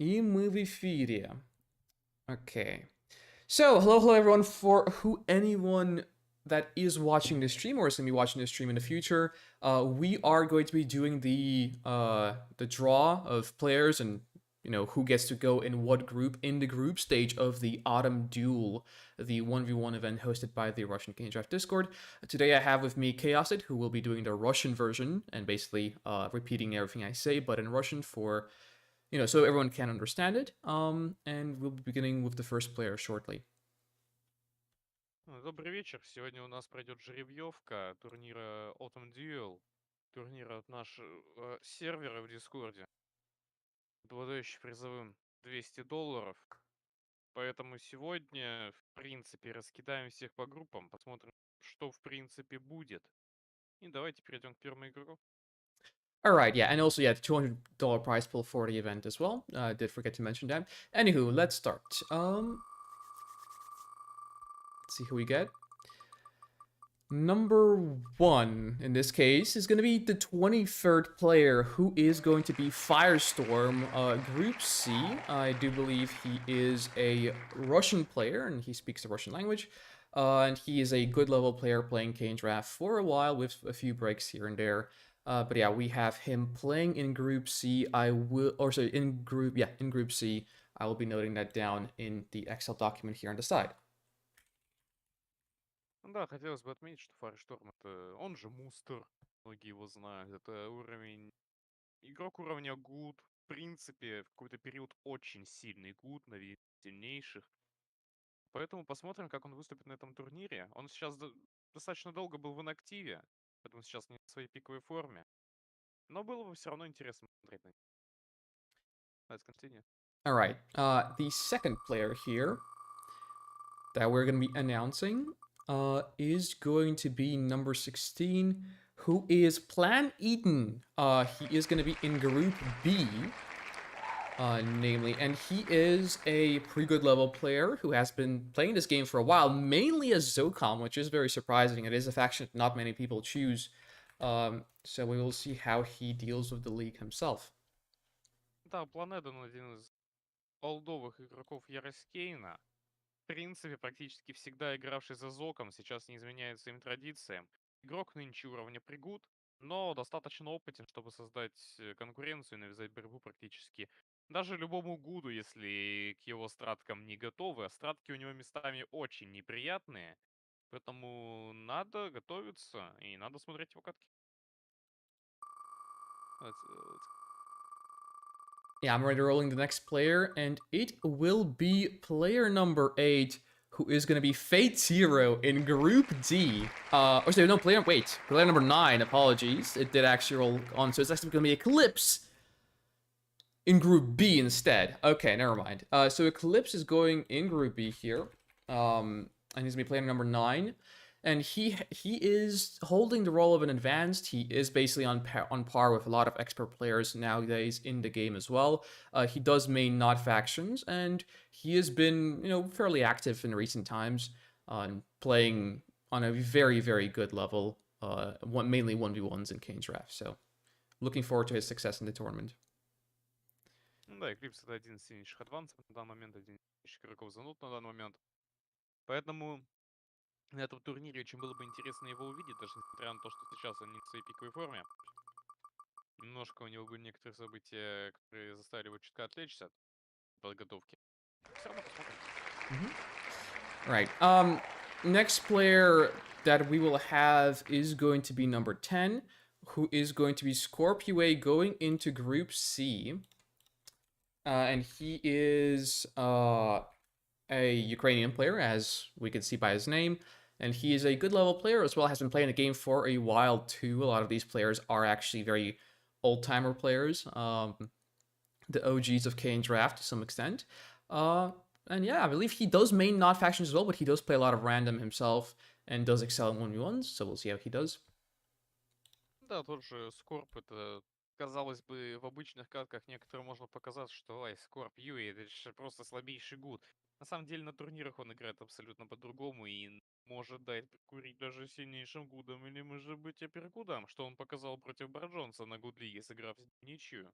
И мы в эфире. Okay. So, hello everyone. For anyone that is watching this stream or is going to be watching this stream in the future, we are going to be doing the draw of players and who gets to go in what group in the group stage of the Autumn Duel, the 1v1 event hosted by the Russian Kane'sWrath Discord. Today I have with me Kane'sWrath, who will be doing the Russian version and basically repeating everything I say, but in Russian for so everyone can understand it. And we'll be beginning with the first player shortly. Добрый вечер. Сегодня у нас пройдет жеребьевка турнира Autumn Duel. Турнира от нашего сервера в Дискорде, обладающий призовым $200. Поэтому сегодня, в принципе, раскидаем всех по группам, посмотрим, что в принципе будет. И давайте перейдем к первому игроку. All right, yeah, and also the $200 prize pool for the event as well. Did forget to mention that. Anywho, let's start. Let's see who we get. Number 1 in this case is going to be the 23rd player, who is going to be Firestorm, Group C. I do believe he is a Russian player and he speaks the Russian language. And he is a good level player playing Kane'sWrath for a while with a few breaks here and there. But yeah, we have him playing in Group C. In Group C. I will be noting that down in the Excel document here on the side. Да, хотелось бы отметить, что Firestorm это он же Мустер, многие его знают. Это игрок уровня Good. В принципе, в какой-то период очень сильный Good, наверное, сильнейших. Поэтому посмотрим, как он выступит на этом турнире. Он сейчас достаточно долго был в инактиве, поэтому сейчас не в своей пиковой форме. Но было бы все равно интересно смотреть на него. Let's continue. All right, the second player here that we're going to be announcing is going to be number 16, who is Plan Eden. He is going to be in Group B, namely, and he is a pretty good level player who has been playing this game for a while, mainly as Zocom, which is very surprising. It is a faction that not many people choose. So we will see how he deals with the league himself. Да, План Эден один из олдовых игроков Яросткейна. В принципе, практически всегда игравший за Зоком, сейчас не изменяет своим традициям. Игрок нынче уровня пригуд, но достаточно опытен, чтобы создать конкуренцию и навязать борьбу практически даже любому Гуду, если к его страткам не готовы. А стратки у него местами очень неприятные, поэтому надо готовиться и надо смотреть его катки. Yeah, I'm ready rolling the next player, and it will be player number 8, who is going to be Fate Zero in Group D. Sorry, no, player number 9, apologies. It did actually roll on, so it's actually going to be Eclipse in Group B instead. Okay, never mind. So Eclipse is going in Group B here, and he's going to be player number 9. And he is holding the role of an advanced. He is basically on par with a lot of expert players nowadays in the game as well. He does main not factions, and he has been fairly active in recent times, playing on a very, very good level, mainly 1v1s in Kane'sWrath. So looking forward to his success in the tournament. Да, Eclipse это один из сильнейших адвансов на данный момент, один из сильнейших игроков зануд на данный момент. Поэтому на этом турнире очень было бы интересно его увидеть, даже несмотря на то, что сейчас он не в своей пиковой форме. Немножко у него были некоторые события, которые заставили его чутка отвлечься от подготовки. Все равно посмотрим. Right. Next player that we will have is going to be number 10, who is going to be Scorpio going into Group C. And he is a Ukrainian player, as we can see by his name. And he is a good level player as well, has been playing the game for a while too. A lot of these players are actually very old-timer players. The OGs of Kane'sWrath to some extent. And yeah, I believe he does main not factions as well, but he does play a lot of random himself and does excel in 1v1s, so we'll see how he does. Да, тот же Скорп, это, казалось бы, в обычных катках некоторым можно показать, что ай, Скорп, Юи, это же просто слабейший гуд. На самом деле на турнирах он играет абсолютно по-другому и может дать прикурить даже сильнейшим гудом или, может быть, апергудом, что он показал против Барджонса на Гудлиге, сыграв ничью.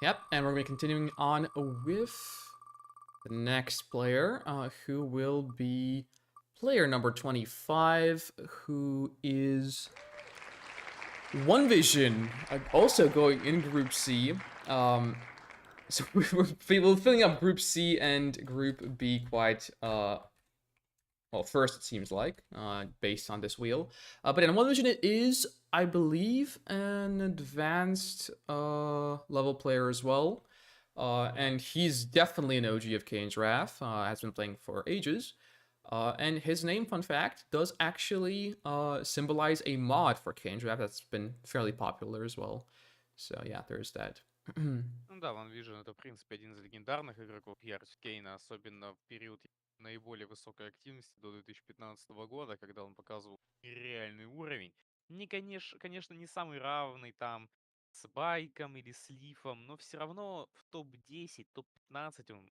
Yep, and we're going to be continuing on with the next player, who will be player number 25, who is One Vision, also going in Group C. So we're filling up Group C and Group B quite, well, first it seems like, based on this wheel. But in One Vision it is, I believe, an advanced level player as well. And he's definitely an OG of Kane'sWrath, has been playing for ages. And his name, fun fact, does actually symbolize a mod for Kane'sWrath that's been fairly popular as well. So yeah, there's that. Ну да, Ван Vision это, в принципе, один из легендарных игроков Ярость Кейна, особенно в период наиболее высокой активности до 2015 года, когда он показывал реальный уровень. Не, конечно, не самый равный там с Байком или с Лифом, но все равно в топ-10, топ-15 он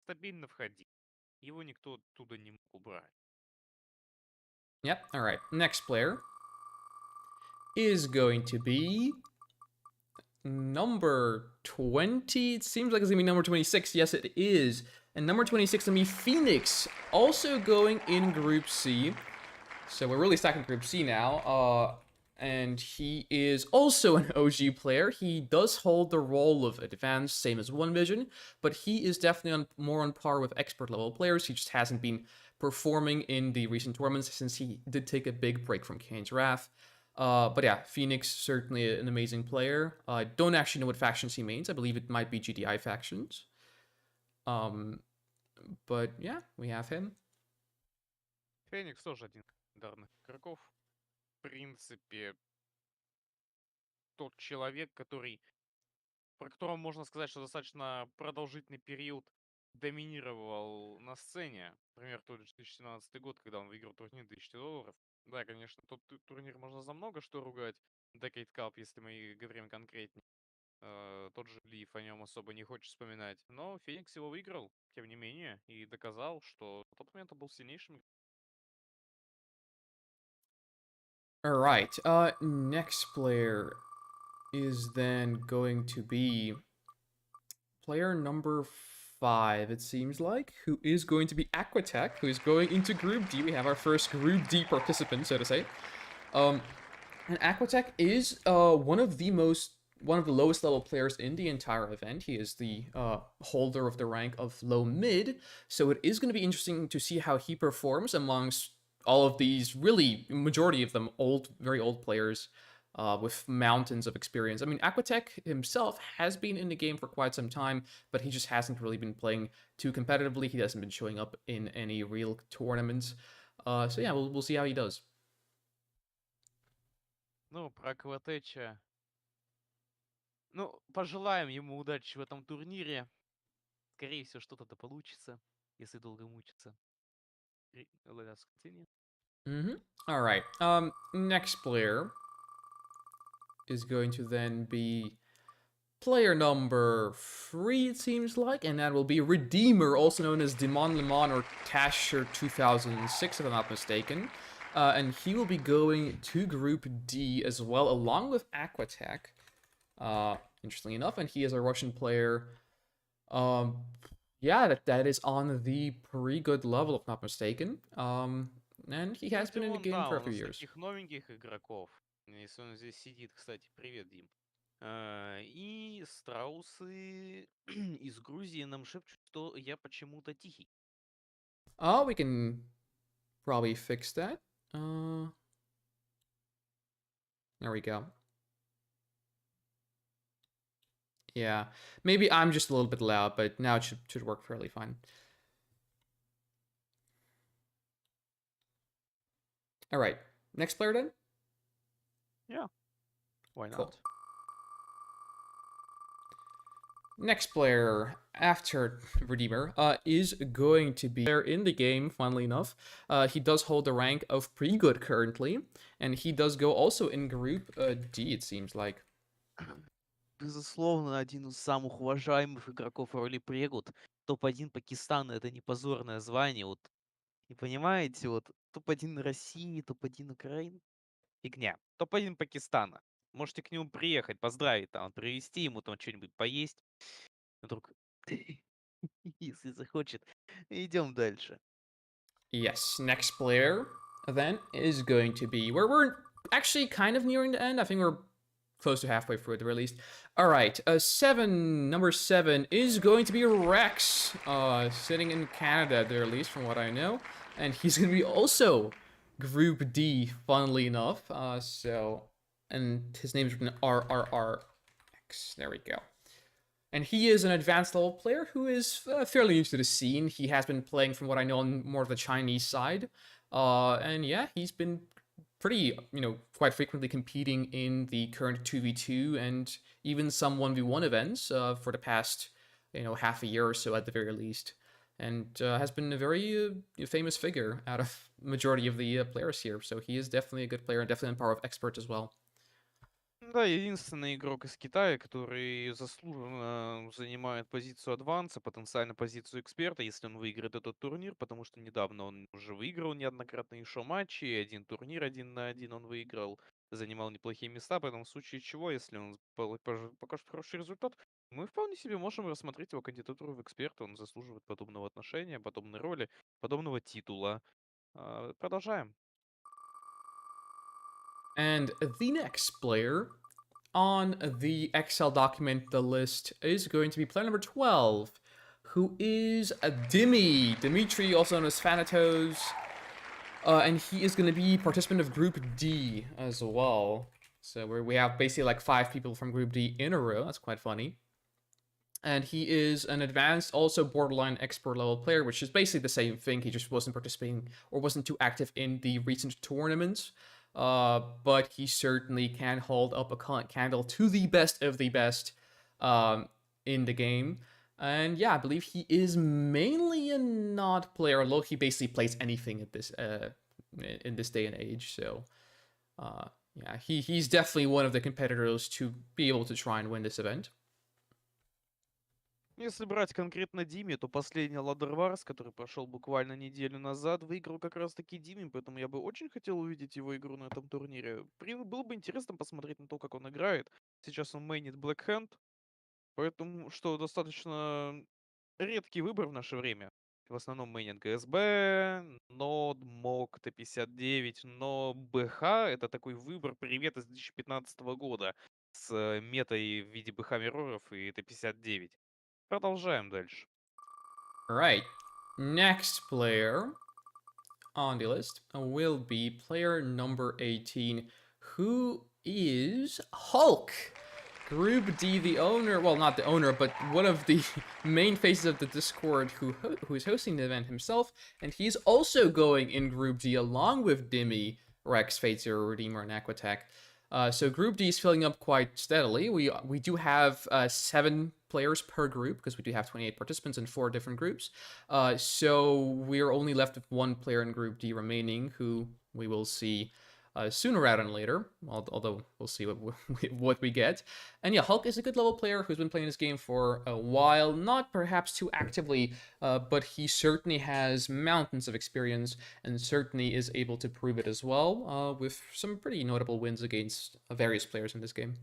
стабильно входил. Его никто оттуда не мог убрать. Yep, alright. Next player is going to be number 20. It seems like it's gonna be number 26. Yes, it is. And number 26 gonna be Phoenix, also going in Group C. So we're really stacking Group C now. And he is also an OG player. He does hold the role of advanced, same as One Vision, but he is definitely more on par with expert level players. He just hasn't been performing in the recent tournaments since he did take a big break from Kane'sWrath. But yeah, Phoenix, certainly an amazing player. I don't actually know what factions he mains. I believe it might be GDI factions. But yeah, we have him. Феникс тоже один из легендарных игроков. В принципе, тот человек, про которого можно сказать, что достаточно продолжительный период доминировал на сцене. Например, тот же 2017 год, когда он выиграл турнир $1000. Да, конечно, тот турнир можно за много что ругать. Decade Cup, если мы говорим конкретнее. Тот же Лив, о нем особо не хочешь вспоминать. Но Феникс его выиграл, тем не менее, и доказал, что в тот момент он был сильнейшим. Alright, next player is then going to be player number 5, it seems like, who is going to be Aquatech, who is going into Group D. We have our first Group D participant, so to say. And Aquatech is one of the lowest level players in the entire event. He is the holder of the rank of low mid, so it is going to be interesting to see how he performs amongst all of these, really, majority of them, very old players with mountains of experience. I mean, Aquatech himself has been in the game for quite some time, but he just hasn't really been playing too competitively. He hasn't been showing up in any real tournaments. So yeah, we'll see how he does. Ну, про Кватеча. Ну, пожелаем ему удачи в этом турнире. Скорее всего, что-то получится, если долго мучиться. Let us continue. All right. Next player is going to then be player number 3, it seems like, and that will be Redeemer, also known as Demon Lemon or Tasher 2006, if I'm not mistaken. And he will be going to Group D as well, along with Aquatech. Interestingly enough, and he is a Russian player. Yeah, that is on the pretty good level, if not mistaken. And he has been in the Димон, game да, for a он few из years. таких новеньких игроков. Если он здесь сидит, кстати, привет, Дим. И страусы из Грузии нам шепчут, что я почему-то тихий. Oh, we can probably fix that. There we go. Yeah, maybe I'm just a little bit loud, but now it should work fairly fine. All right, next player then? Yeah, why not? Cool. Next player after Redeemer is going to be there in the game, funnily enough. He does hold the rank of pretty good currently, and he does go also in Group D, it seems like. Безусловно, один из самых уважаемых игроков роли Прегут. Топ-1 Пакистана — это не позорное звание. Вот, не понимаете, вот топ-1 России, топ-1 Украины — фигня. Топ-1 Пакистана. Можете к нему приехать, поздравить там, привезти ему там что-нибудь поесть. Вдруг, если захочет. Идем дальше. Yes, next player then is going to be we're actually kind of nearing the end. I think we're close to halfway through at the very least. All right, number 7 is going to be Rex, sitting in Canada at the very least, from what I know, and he's going to be also Group D, funnily enough. And his name's written RRRX. There we go. And he is an advanced level player who is fairly used to the scene. He has been playing, from what I know, on more of the Chinese side. And yeah, he's been pretty, quite frequently competing in the current 2v2 and even some 1v1 events for the past, half a year or so at the very least. And has been a very famous figure out of majority of the players here. So he is definitely a good player and definitely on par with experts as well. Да, единственный игрок из Китая, который заслуженно занимает позицию адванса, потенциально позицию эксперта, если он выиграет этот турнир, потому что недавно он уже выиграл неоднократно еще матчи, один турнир 1 на 1 он выиграл, занимал неплохие места, поэтому в случае чего, если он покажет хороший результат, мы вполне себе можем рассмотреть его кандидатуру в эксперта, он заслуживает подобного отношения, подобной роли, подобного титула. Продолжаем. And the next player on the Excel document, the list, is going to be player number 12, who is Dimitri, also known as Thanatos. And he is going to be participant of Group D as well. So we have basically like 5 people from Group D in a row. That's quite funny. And he is an advanced, also borderline expert level player, which is basically the same thing. He just wasn't participating or wasn't too active in the recent tournaments. But he certainly can hold up a candle to the best of the best in the game. And yeah, I believe he is mainly a not player, although he basically plays anything at this in this day and age. So yeah, he's definitely one of the competitors to be able to try and win this event. Если брать конкретно Диме, то последний Ladder Wars, который прошел буквально неделю назад, выиграл как раз-таки Диме, поэтому я бы очень хотел увидеть его игру на этом турнире. Было бы интересно посмотреть на то, как он играет. Сейчас он мейнит Black Hand, поэтому, что достаточно редкий выбор в наше время. В основном мейнит ГСБ, Нод, МОК, Т-59, но БХ — это такой выбор, привет из 2015 года с метой в виде БХ Мирроров и Т-59. Продолжаем дальше. Alright, next player on the list will be player number 18, who is Hulk. Group D, the owner, well, not the owner, but one of the main faces of the Discord who is hosting the event himself, and he's also going in Group D along with Dimmy, Rex, Fate Zero, Redeemer, and Aquatech. So Group D is filling up quite steadily. We do have 7 players per group because we do have 28 participants in 4 different groups. So we're only left with 1 player in Group D remaining, who we will see sooner rather than later, although we'll see what we get. And yeah, Hulk is a good level player who's been playing this game for a while, not perhaps too actively, but he certainly has mountains of experience and certainly is able to prove it as well, with some pretty notable wins against various players in this game.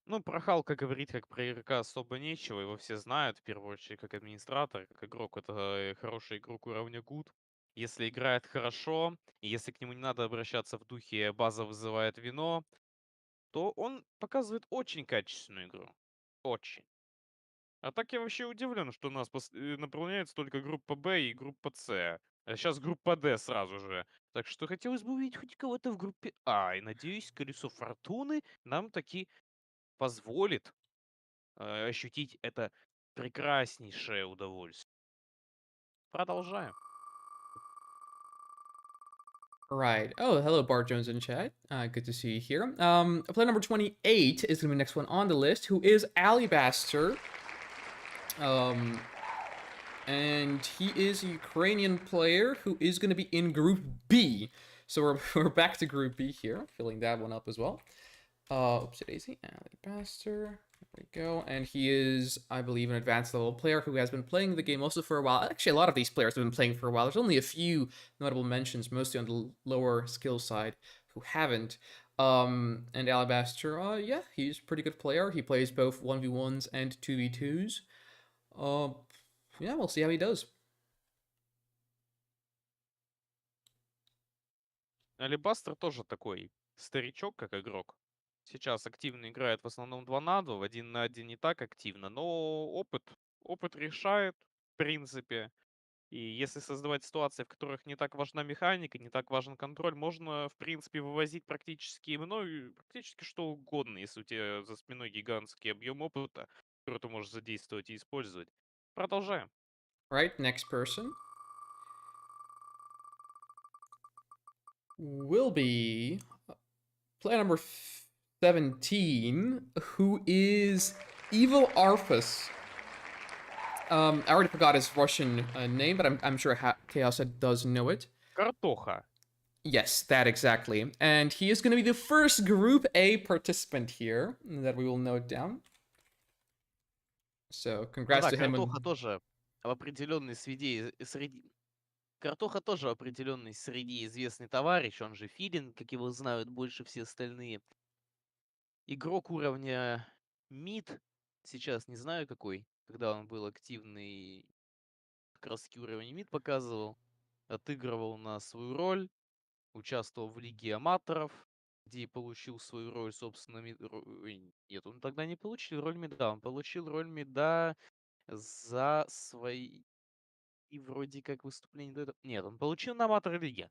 Ну, про Халка говорить как про игрока особо нечего, его все знают, в первую очередь, как администратор, как игрок. Это хороший игрок уровня Good. Если играет хорошо, и если к нему не надо обращаться в духе «база вызывает вино», то он показывает очень качественную игру. Очень. А так я вообще удивлен, что у нас наполняется только группа Б и группа С. А сейчас группа Д сразу же. Так что хотелось бы увидеть хоть кого-то в группе А. И надеюсь, колесо фортуны нам таки позволит ощутить это прекраснейшее удовольствие. Продолжаем. Right. Oh, hello, Bart Jones in chat. Good to see you here. Player number 28 is going to be the next one on the list, who is Alibaster. And he is a Ukrainian player who is going to be in Group B. So we're back to Group B here, filling that one up as well. Oopsie daisy, Alibaster. There we go. And he is, I believe, an advanced level player who has been playing the game also for a while. Actually, a lot of these players have been playing for a while. There's only a few notable mentions, mostly on the lower skill side, who haven't. And Alabaster, yeah, he's a pretty good player. He plays both 1v1s and 2v2s. Yeah, we'll see how he does. Алибастер тоже такой старичок, как игрок. Сейчас активно играет в основном 2 на 2, в 1 на 1 не так активно, но опыт решает, в принципе. И если создавать ситуации, в которых не так важна механика, не так важен контроль, можно, в принципе, вывозить практически что угодно, если у тебя за спиной гигантский объем опыта, который ты можешь задействовать и использовать. Продолжаем. Right, next person will be player number 17, who is Evil Arphus. I already forgot his Russian name, but I'm sure Chaos does know it. Картоха. Yes, that exactly. And he is going to be the first Group A participant here that we will note down. So, Ну congrats да, to him. Картоха тоже в определенной среди... Картоха тоже определенный среди известный товарищ, он же Филин, как его знают больше все остальные. Игрок уровня мид, сейчас не знаю какой, когда он был активный, как раз таки уровень мид показывал, отыгрывал на свою роль, участвовал в Лиге Аматоров, где и получил свою роль, собственно, нет, он тогда не получил роль мида, он получил роль мида за свои и вроде как выступление до этого. Нет, он получил на Аматор Лиге.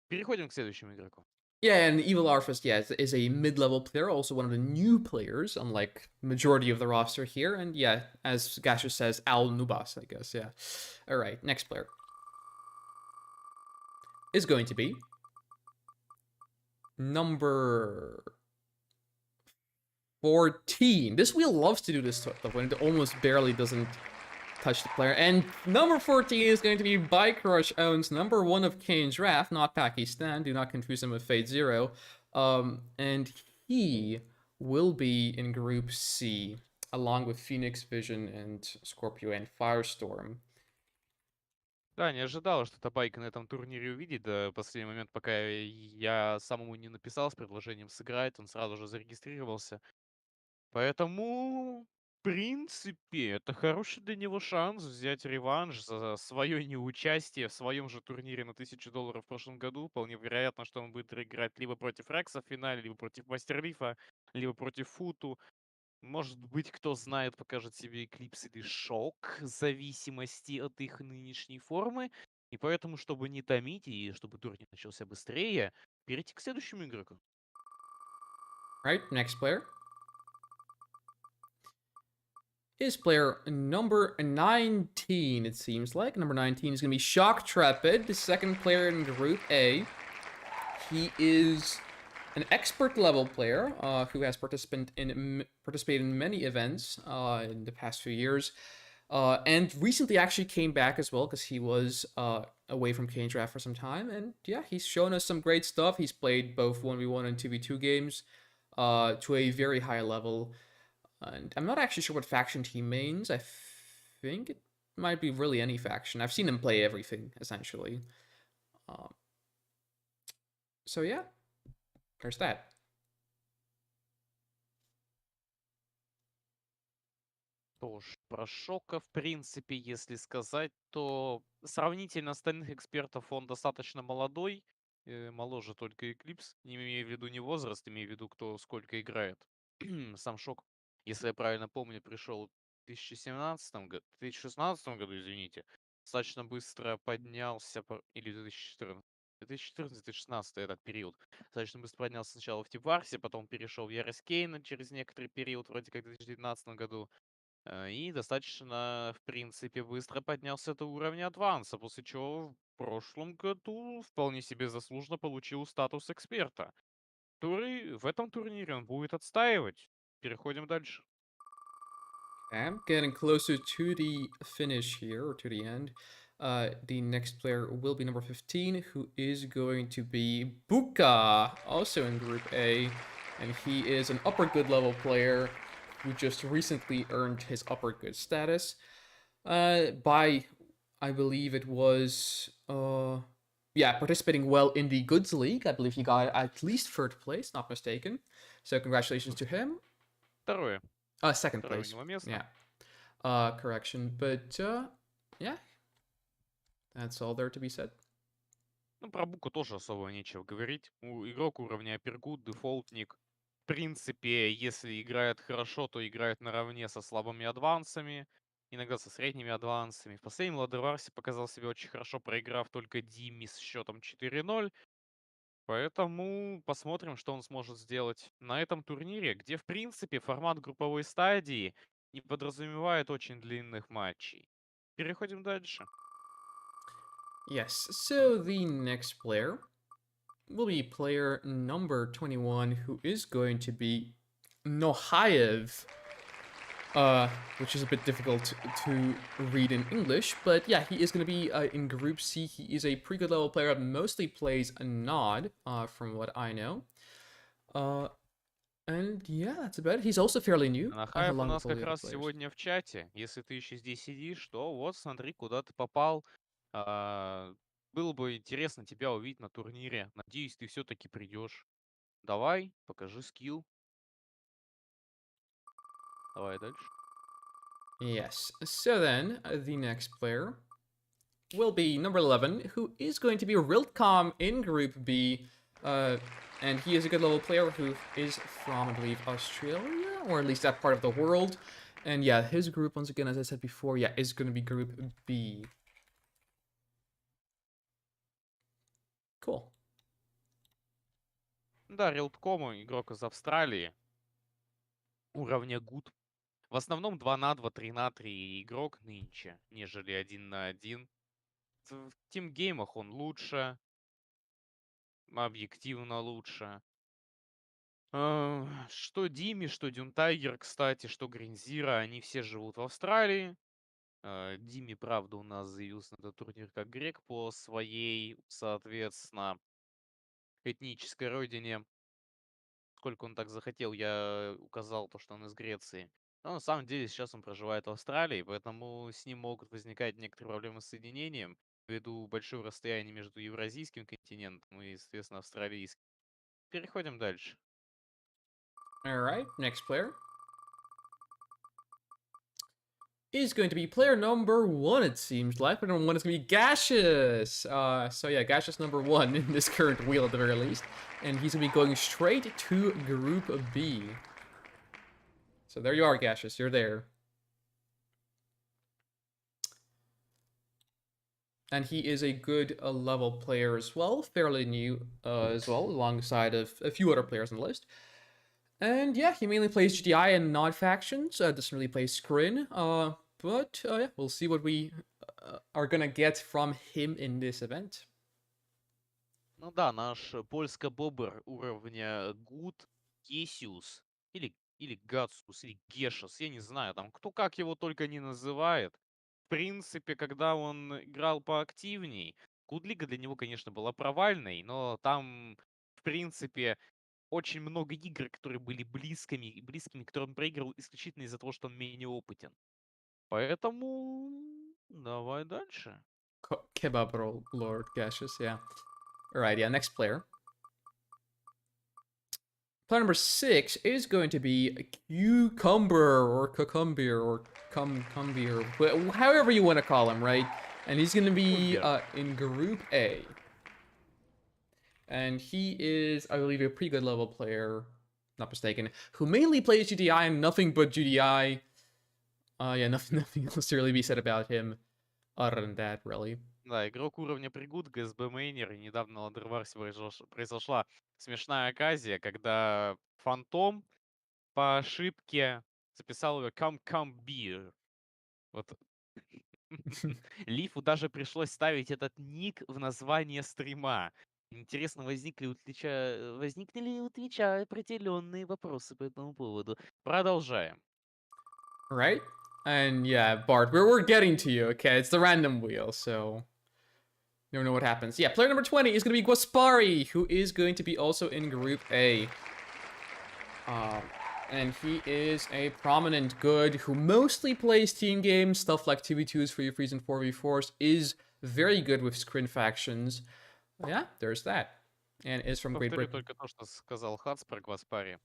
Переходим к следующему игроку. Yeah, and Evil Arphus, yeah, is a mid-level player, also one of the new players, unlike majority of the roster here. And yeah, as Gasher says, Al Nubas, I guess, yeah. All right, next player is going to be number 14. This wheel loves to do this stuff when it almost barely doesn't touch the player. And number 14 is going to be Bike Rush owns number 1 of Kane'sWrath, not Pakistan. Do not confuse him with Fate Zero. And he will be in Group C, along with Phoenix Vision and Scorpio and Firestorm. Да, не ожидал, что Табайка на этом турнире увидит. До последний момент, пока я самому не написал с предложением сыграть, он сразу же зарегистрировался. Поэтому, в принципе, это хороший для него шанс взять реванш за свое неучастие в своем же турнире на $1000 в прошлом году. Вполне вероятно, что он будет играть либо против Рекса в финале, либо против Мастерлифа, либо против Футу. Может быть, кто знает, покажет себе Эклипс или Шок, в зависимости от их нынешней формы. И поэтому, чтобы не томить и чтобы турнир начался быстрее, перейти к следующему игроку. Right, next player is player number 19, it seems like. Number 19 is going to be Shock Trepid, the second player in Group A. He is an expert level player who has participated in many events in the past few years. And recently actually came back as well because he was away from Kane'sWrath for some time. And yeah, he's shown us some great stuff. He's played both 1v1 and 2v2 games to a very high level. And I'm not actually sure what faction he mains. I think it might be really any faction. I've seen him play everything, essentially. So yeah, there's that. Тоже про Шока, в принципе, если сказать, то сравнительно остальных экспертов он достаточно молодой. Моложе только Эклипс. Не имею в виду не возраст, имею в виду, кто сколько играет. Сам Шок, если я правильно помню, пришел в 2017 году, 2016 году, извините. Достаточно быстро поднялся, или 2014. 2014-2016 этот период. Достаточно быстро поднялся сначала в Тибарсе, потом перешел в Ярость Кейна через некоторый период, вроде как в 2019 году. И достаточно, в принципе, быстро поднялся до уровня адванса, после чего в прошлом году вполне себе заслуженно получил статус эксперта, который в этом турнире он будет отстаивать. Переходим дальше. I'm getting closer to the finish here, or to the end. The next player will be number 15, who is going to be Buka, also in Group A. And he is an upper good level player who just recently earned his upper good status by, I believe it was yeah, participating well in the Goods League. I believe he got at least third place, not mistaken. So congratulations to him. Второе. Second Второе у place. него место. Yeah. Correction. But yeah, that's all there to be said. Ну, про Бука тоже особо нечего говорить. Игрок уровня Апергут, дефолтник. В принципе, если играет хорошо, то играет наравне со слабыми адвансами. Иногда со средними адвансами. В последнем Ладерварсе показал себя очень хорошо, проиграв только Димми с счетом 4-0. Поэтому посмотрим, что он сможет сделать на этом турнире, где, в принципе, формат групповой стадии не подразумевает очень длинных матчей. Переходим дальше. Yes, so the next player will be player number 21, who is going to be Nohaev, which is a bit difficult to read in English, but yeah, he is going to be in Group C. He is a pretty good level player, mostly plays a Nod, from what I know. And yeah, that's about it. He's also fairly new, Нахаев у along нас with all как the other раз players. сегодня в чате. Если ты еще здесь сидишь, то вот смотри, куда ты попал. Было бы интересно тебя увидеть на турнире. Надеюсь, ты все-таки придешь. Давай, покажи скилл. Давай дальше. Yes. So then, the next player will be number 11, who is going to be Riltcom in Group B. And he is a good level player who is from, I believe, Australia, or at least that part of the world. And yeah, his group, once again, as I said before, yeah, is going to be Group B. Cool. Да, Рилдкому, игрок из Австралии. Уровня гуд. В основном 2 на 2, 3 на 3 игрок нынче, нежели 1 на 1. В тимгеймах он лучше. Объективно лучше. Что Дими, что Дюнтайгер, кстати, что Гринзира, они все живут в Австралии. Дими, правда, у нас заявился на этот турнир как грек по своей, соответственно, этнической родине. Сколько он так захотел, я указал то, что он из Греции. Но на самом деле сейчас он проживает в Австралии, поэтому с ним могут возникать некоторые проблемы с соединением, ввиду большого расстояния между евразийским континентом и, соответственно, австралийским. Переходим дальше. Alright, next player is going to be player number 1, it seems like. Player number 1 is going to be Gaseous. So yeah, Gaseous number 1 in this current wheel at the very least. And he's going to be going straight to Group B. So there you are, Gaseous. You're there. And he is a good level player as well. Fairly new as well, alongside of a few other players on the list. And yeah, he mainly plays GDI and Nod factions. Doesn't really play Scrin. But yeah, we'll see what we are gonna get from him in this event. Ну да, наш польско-бобр уровня Гуд, Кесиус, или Гацус, или Гешес, я не знаю, там кто как его только не называет. В принципе, когда он играл поактивней, Гудлига для него, конечно, была провальной, но там, в принципе, очень много игр, которые были близкими, которые он проигрывал исключительно из-за того, что он менее опытен. Поэтому давай дальше. Kebab Lord Gaseous, yeah. Alright, yeah, next player. Player number 6 is going to be Cucumber, or Cucumber, or Cumbeer, however you want to call him, right? And he's going to be in Group A. And he is, I believe, a pretty good level player, not mistaken, who mainly plays GDI and nothing but GDI. Yeah, nothing else to really be said about him other than that, really. Да, игрок уровня Пригуд, ГСБ Мейнер, и недавно на Ладерварсе произошла смешная оказия, когда Фантом по ошибке записал его Come Beer. Вот. Лифу даже пришлось ставить этот ник в название стрима. Интересно, возникли ли у Твича определенные вопросы по этому поводу. Продолжаем. Right? And yeah, Bart, we're getting to you, okay? It's the random wheel, so you never know what happens. Yeah, player number 20 is going to be Guaspari, who is going to be also in Group A. And he is a prominent good who mostly plays team games, stuff like 2v2s, 3v3s, and 4v4s, is very good with scrin factions. Yeah, there's that. And is from Great Повторю Britain. только то, что сказал Хац про Кваспари.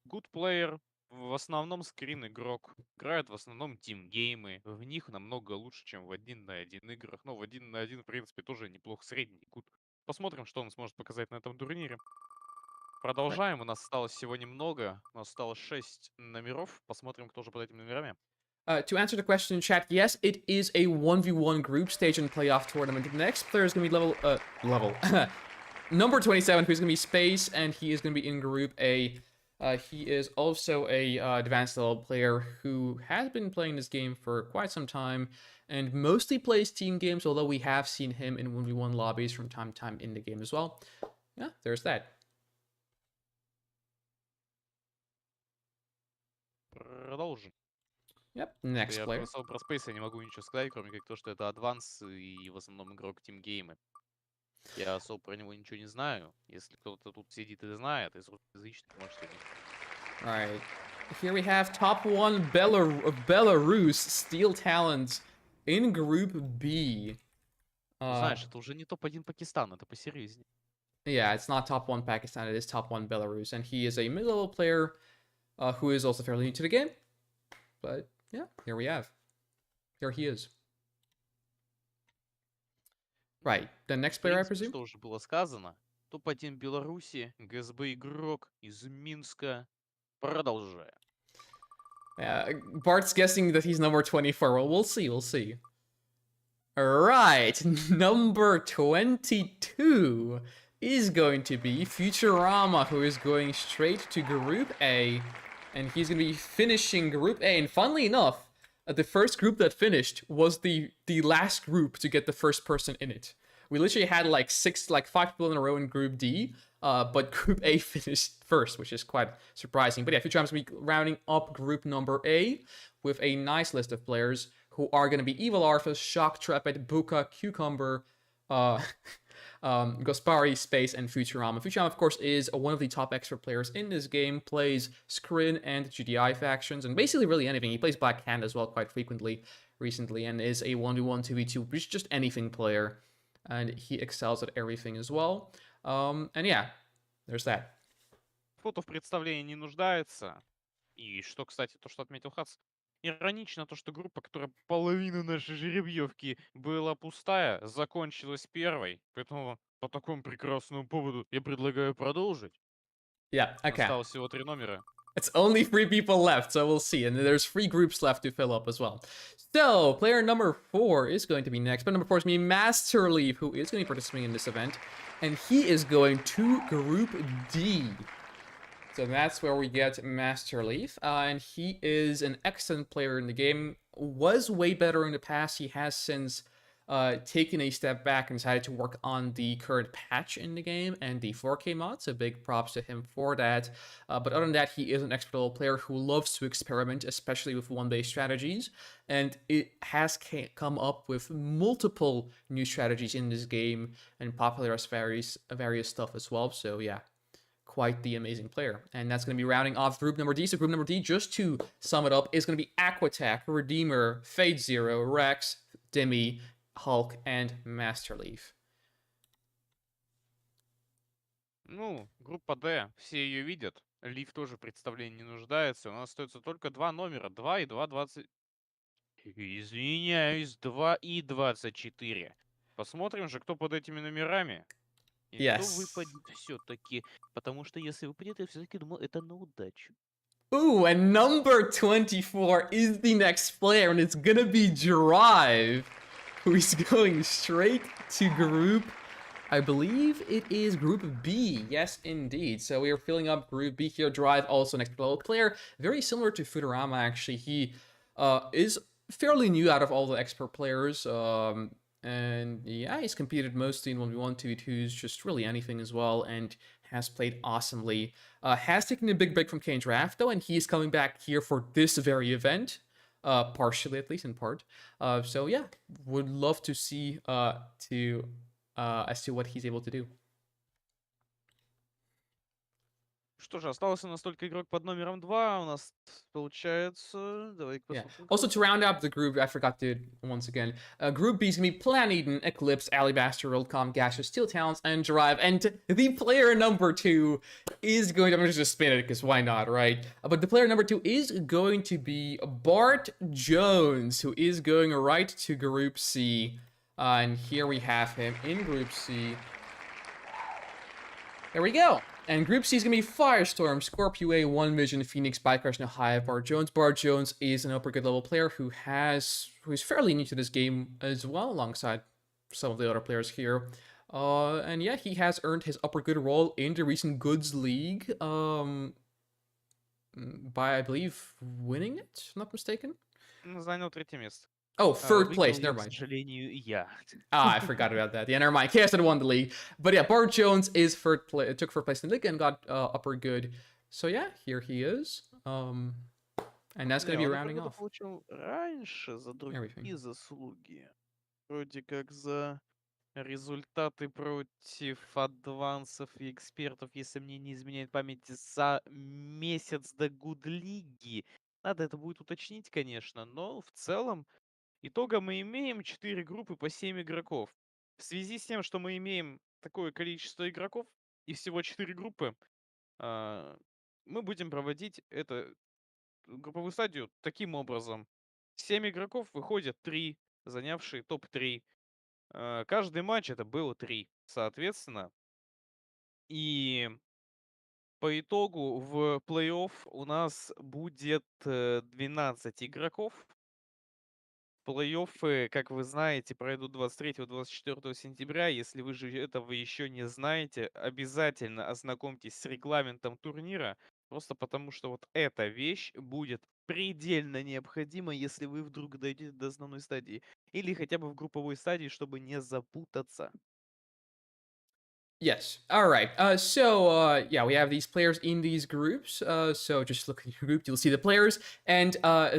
Good player, в основном скрин игрок, играет в основном тимгеймы, в них намного лучше, чем в 1 на 1 играх. Но в 1 на 1, в принципе, тоже неплохо, средний good. Посмотрим, что он сможет показать на этом турнире. Right. Продолжаем, у нас осталось всего немного, у нас осталось 6 номеров, посмотрим, кто же под этими номерами. To answer the question in chat, yes, it is a 1v1 group stage and playoff tournament. The next player is going to be level number 27, who's going to be Space, and he is going to be in Group A. He is also a advanced level player who has been playing this game for quite some time and mostly plays team games, although we have seen him in 1v1 lobbies from time to time in the game as well. Yeah, there's that. Продолжим. Yep, next Я player. про Space я не могу ничего сказать, кроме как то, что это адванс и в основном игрок тимгеймы. Я особо про него ничего не знаю. Если кто-то тут сидит и знает, из русскоязычных, можете не. Alright. Here we have top one Belarus Steel Talents in Group B. Знаешь, это уже не топ-1 Пакистан, это посерьезнее. Yeah, it's not top one Pakistan, it is top one Belarus. And he is a mid-level player who is also fairly new to the game. But yeah, here we have. Here he is. Right, the next player, I presume? Что уже было сказано. Топ-1 Беларуси, ГСБ игрок из Минска. Продолжаем. Bart's guessing that he's number 24. Well, we'll see, we'll see. Alright, number 22 is going to be Futurama, who is going straight to Group A. And he's going to be finishing Group A. And funnily enough, the first group that finished was the last group to get the first person in it. We literally had like 5 people in a row in Group D, but Group A finished first, which is quite surprising. But yeah, Futurama's going to be rounding up Group number A with a nice list of players who are going to be Evil Arthas, Shock Trepid, Buka, Cucumber, Gospari, Space, and Futurama. Futurama, of course, is one of the top expert players in this game, plays Skrin and GDI factions, and basically really anything. He plays Black Hand as well quite frequently recently, and is a 1v1, 2v2, just anything player. And he excels at everything as well. And yeah, there's that. Фото в представлении не нуждается. И что, кстати, то, что отметил Хац, иронично то, что группа, которая половина нашей жеребьевки была пустая, закончилась первой. Поэтому по такому прекрасному поводу я предлагаю продолжить. Yeah, okay. Осталось всего 3 номера. It's only 3 people left, so we'll see. And there's 3 groups left to fill up as well. So, player number 4 is going to be next. But number 4 is going to be Master Leaf, who is going to be participating in this event. And he is going to Group D. So that's where we get Master Leaf. And he is an excellent player in the game. Was way better in the past. He has since taken a step back and decided to work on the current patch in the game and the 4K mod, so big props to him for that. But other than that, he is an expert level player who loves to experiment, especially with one-based strategies, and it has come up with multiple new strategies in this game and popularized various stuff as well, so yeah. Quite the amazing player. And that's going to be rounding off group number D. So group number D, just to sum it up, is going to be Aquatak, Redeemer, Fate Zero, Rex, Demi, Hulk, and Master Leaf. Ну, группа D, все ее видят. Лив тоже в представлении не нуждается. У нас остается только 2 номера. 2 и 2.20... Извиняюсь, 2 и 24. Посмотрим же, кто под этими номерами. И кто выпадет все-таки. Потому что если выпадет, я все-таки думал, это на удачу. Ooh, and number 24 is the next player, and it's gonna be Drive, who is going straight to group, I believe it is Group B. Yes, indeed. So we are filling up Group B here. Drive, also an expert level player. Very similar to Futurama, actually. He is fairly new out of all the expert players. And yeah, he's competed mostly in 1v1, 2v2s, just really anything as well, and has played awesomely. Has taken a big break from Kane'sWrath, though, and he is coming back here for this very event. Partially, at least in part. So yeah, would love to see as to what he's able to do. Что же, остался у нас только игрок под номером 2. У нас получается... Давай Yeah. посмотрим, Also, кто to там. round up the group, I forgot to once again. Group B is gonna be Plan Eden, Eclipse, Alabaster, Worldcom, Gaseous, Steel Talents, and Drive. And the player number 2 is going to, I'm just spin it because why not, right? But the player number 2 is going to be Bart Jones, who is going right to Group C. And here we have him in Group C. There we go. And Group C is going to be Firestorm, Scorpio A, One Vision, Phoenix, Bikers, and Hive, Bart Jones. Bart Jones is an upper good level player who is fairly new to this game as well, alongside some of the other players here. And yeah, he has earned his upper good role in the recent Goods League, by, I believe, winning it, if I'm not mistaken. Занял третье место. Oh, third Выиграл place, её, never к mind. сожалению, я. I forgot about that. Yeah, never mind. Chaos had won the league. But yeah, Bart Jones is took first place in the league and got upper good. So yeah, here he is. And that's going to be Он rounding upper good off получил раньше за everything. другие заслуги. Вроде как за результаты против адвансов и экспертов, если мне не изменяет память, за месяц до Гуд-лиги. Надо это будет уточнить, конечно, но в целом итогом мы имеем 4 группы по 7 игроков. В связи с тем, что мы имеем такое количество игроков и всего 4 группы, мы будем проводить эту групповую стадию таким образом. 7 игроков выходят 3, занявшие топ-3. Каждый матч это было 3, соответственно. И по итогу в плей-офф у нас будет 12 игроков. Плей-оффы, как вы знаете, пройдут 23-24 сентября. Если вы же этого еще не знаете, обязательно ознакомьтесь с регламентом турнира, просто потому что вот эта вещь будет предельно необходима, если вы вдруг дойдете до основной стадии. Или хотя бы в групповой стадии, чтобы не запутаться. Yes. All right. Yeah, we have these players in these groups. So just look at your group, you'll see the players, and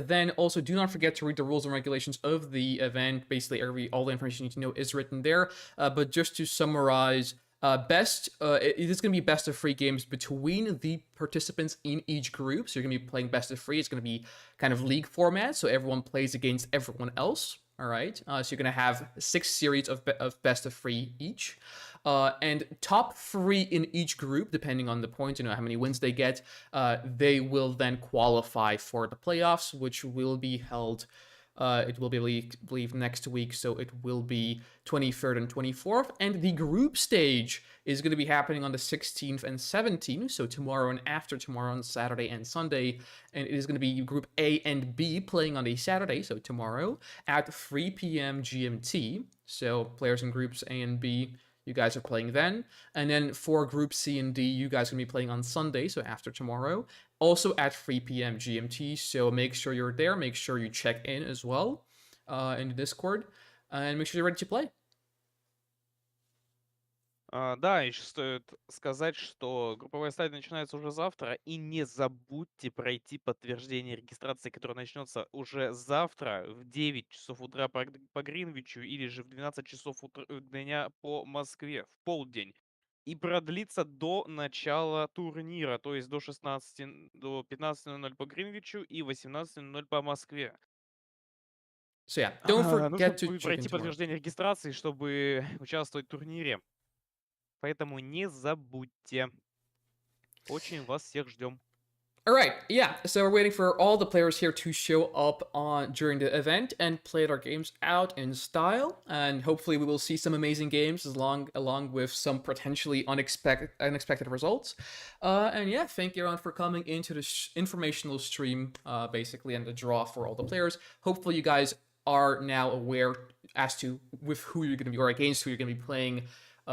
then also do not forget to read the rules and regulations of the event. Basically, all the information you need to know is written there. But just to summarize, it is going to be best of 3 games between the participants in each group. So you're going to be playing best of 3. It's going to be kind of league format, so everyone plays against everyone else. All right. So you're going to have 6 series of best of 3 each. And top 3 in each group, depending on the points, how many wins they get, they will then qualify for the playoffs, which will be held. It will be, I believe, next week, so it will be 23rd and 24th. And the group stage is going to be happening on the 16th and 17th, so tomorrow and after tomorrow on Saturday and Sunday. And it is going to be Group A and B playing on a Saturday, so tomorrow, at 3 p.m. GMT. So players in Groups A and B, you guys are playing then. And then for Group C and D, you guys are going to be playing on Sunday, so after tomorrow. Also at 3 p.m. GMT, so make sure you're there. Make sure you check in as well in the Discord. And make sure you're ready to play. Да, еще стоит сказать, что групповая стадия начинается уже завтра, и не забудьте пройти подтверждение регистрации, которое начнется уже завтра в 9 часов утра по Гринвичу или же в 12 часов дня по Москве, в полдень. И продлится до начала турнира, то есть до 15:00 по Гринвичу и 18:00 по Москве. So yeah, don't Нужно forget to будет check пройти in tomorrow. подтверждение регистрации, чтобы участвовать в турнире. Поэтому не забудьте. Очень вас всех ждем. All right, yeah. So we're waiting for all the players here to show up during the event and play their games out in style, and hopefully we will see some amazing games along with some potentially unexpected results. And yeah, thank you everyone for coming into this informational stream, basically, and the draw for all the players. Hopefully you guys are now aware as to with who you're going to be or against who you're going to be playing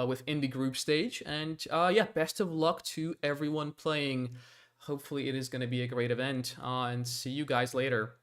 within the group stage. And yeah, best of luck to everyone playing. Hopefully it is going to be a great event, and see you guys later.